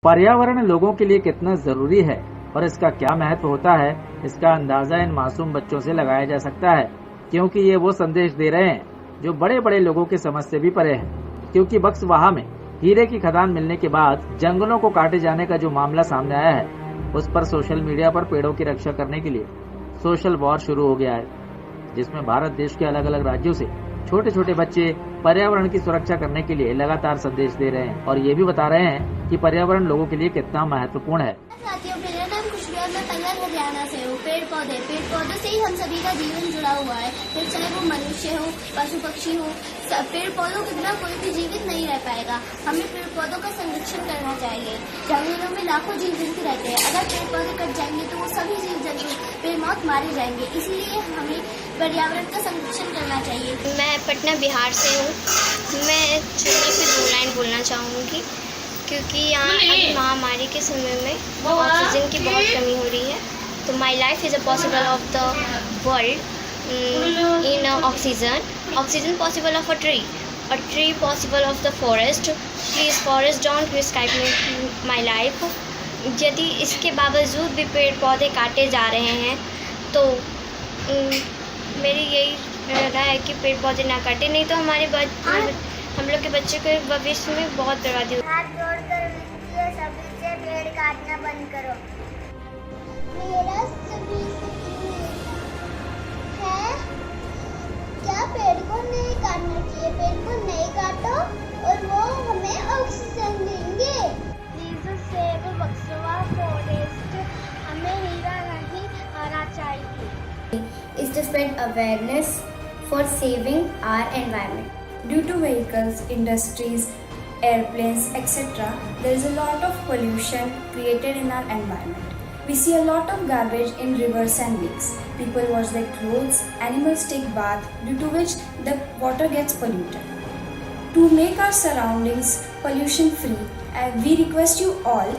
पर्यावरण लोगों के लिए कितना जरूरी है और इसका क्या महत्व होता है, इसका अंदाजा इन मासूम बच्चों से लगाया जा सकता है, क्योंकि ये वो संदेश दे रहे हैं जो बड़े बड़े लोगों की समझ से भी परे है। क्योंकि बक्सवाहा में हीरे की खदान मिलने के बाद जंगलों को काटे जाने का जो मामला सामने आया है, उस पर सोशल मीडिया पर पेड़ों की रक्षा करने के लिए सोशल वॉर शुरू हो गया है, जिसमें भारत देश के अलग अलग राज्यों से छोटे छोटे बच्चे पर्यावरण की सुरक्षा करने के लिए लगातार संदेश दे रहे हैं और ये भी बता रहे हैं कि पर्यावरण लोगों के लिए कितना महत्वपूर्ण है। साथियों, मेरा नाम खुशबू है। मैं पल्लव हरियाणा से हूँ। पेड़ पौधों से ही हम सभी का जीवन जुड़ा हुआ है। फिर चाहे वो मनुष्य हो, पशु पक्षी हो, पेड़ पौधों के बिना कोई भी जीवित नहीं रह पाएगा। हमें पेड़ पौधों का संरक्षण करना चाहिए। जंगलों में लाखों जीव जंतु रहते हैं। अगर पेड़ पौधे कट जाएंगे तो वो सभी जीव जंतु बेमौत मारे जाएंगे। इसलिए हमें पर्यावरण का संरक्षण करना चाहिए। मैं पटना बिहार से हूँ। मैं चुनने पे 2 लाइन बोलना चाहूँगी, क्योंकि यहाँ अभी महामारी के समय में ऑक्सीजन की बहुत कमी हो रही है। तो my life is a possible of the world in oxygen possible of a tree possible of the forest. Please forest don't risk my life. यदि इसके बावजूद भी पेड़ पौधे काटे जा रहे हैं तो मेरी यही राय है कि पेड़ पौधे ना काटे, नहीं तो हम लोग के बच्चे के भविष्य में बहुत बर्बादी होगी। हाथ जोड़कर विनती है, सभी से पेड़ काटना बंद करो। मेरा सभी से है क्या पेड़ को नहीं काटना चाहिए। पेड़ को नहीं काटो और वो हमें ऑक्सीजन देंगे। Please save Buxwaha forest. हमें हीरा नहीं आना चाहिए। Is to spread awareness for saving our environment. Due to vehicles, industries, airplanes, etc., there is a lot of pollution created in our environment. We see a lot of garbage in rivers and lakes. People wash their clothes, animals take bath, due to which the water gets polluted. To make our surroundings pollution free, we request you all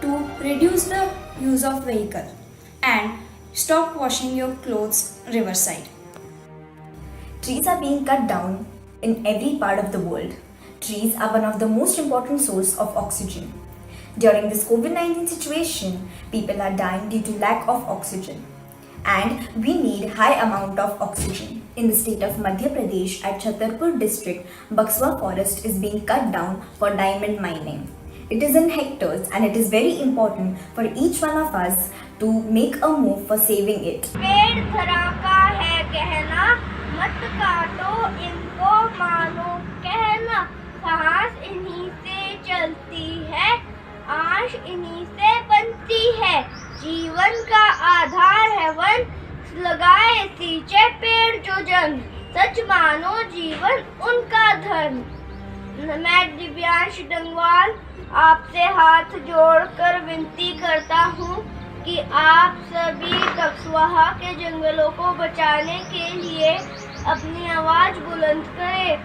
to reduce the use of vehicle and stop washing your clothes riverside. Trees are being cut down in every part of the world. Trees are one of the most important source of oxygen. During this COVID-19 situation, people are dying due to lack of oxygen. And we need high amount of oxygen. In the state of Madhya Pradesh at Chhatarpur district, Bakswa forest is being cut down for diamond mining. It is in hectares and it is very important for each one of us to make a move for saving it. पेड़ धरा का है कहना, मत काटो इनको मानो कहना। सांस इन्हीं से चलती है, आश इन्हीं से बनती है। जीवन का आधार है वन, लगाए सींचे पेड़ जो जन। सच मानो जीवन उनका धन। मैं दिव्यांश डंगवाल आपसे हाथ जोड़कर विनती करता हूँ कि आप सभी बक्सवाहा के जंगलों को बचाने के लिए अपनी आवाज बुलंद करें।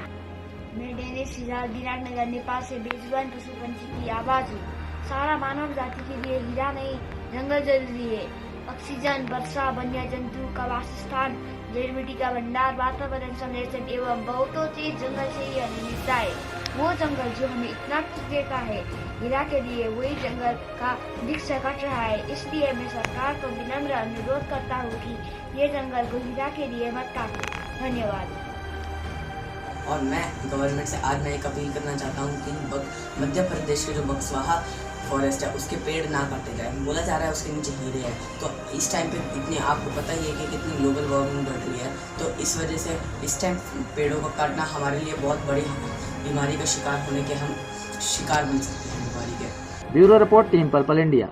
मैं डेनिस हिराल विराटनगर नेपाल से बेजुबान पशु पंछी की आवाज हूँ। सारा मानव जाति के लिए हीरा नहीं, जंगल जरूरी है। ऑक्सीजन, वर्षा, वन्य जंतु का वासस्थान, जड़ी बूटी का भंडार, वातावरण संरक्षण एवं बहुतों चीज जंगल से ही हमें मिलता है। वो जंगल जो हमें इतना कुछ देता है, हीरा के लिए वही जंगल का वृक्ष कट रहा है। इसलिए मैं सरकार को विनम्र अनुरोध करता हूँ कि ये जंगल को हीरा के लिए मत काटो। धन्यवाद। और मैं गवर्नमेंट से आज मैं एक अपील करना चाहता हूँ कि मध्य प्रदेश के जो बक्सवाहा फॉरेस्ट है उसके पेड़ ना काटे जाए। बोला जा रहा है उसके नीचे हीरे हैं, तो इस टाइम पे इतनी आपको पता ही है कि कितनी ग्लोबल वार्मिंग बढ़ रही है। तो इस वजह से इस टाइम पेड़ों को काटना हमारे लिए बहुत बड़ी बीमारी का शिकार होने के हम शिकार मिल सकते हैं बीमारी के। Bureau report, team purple India.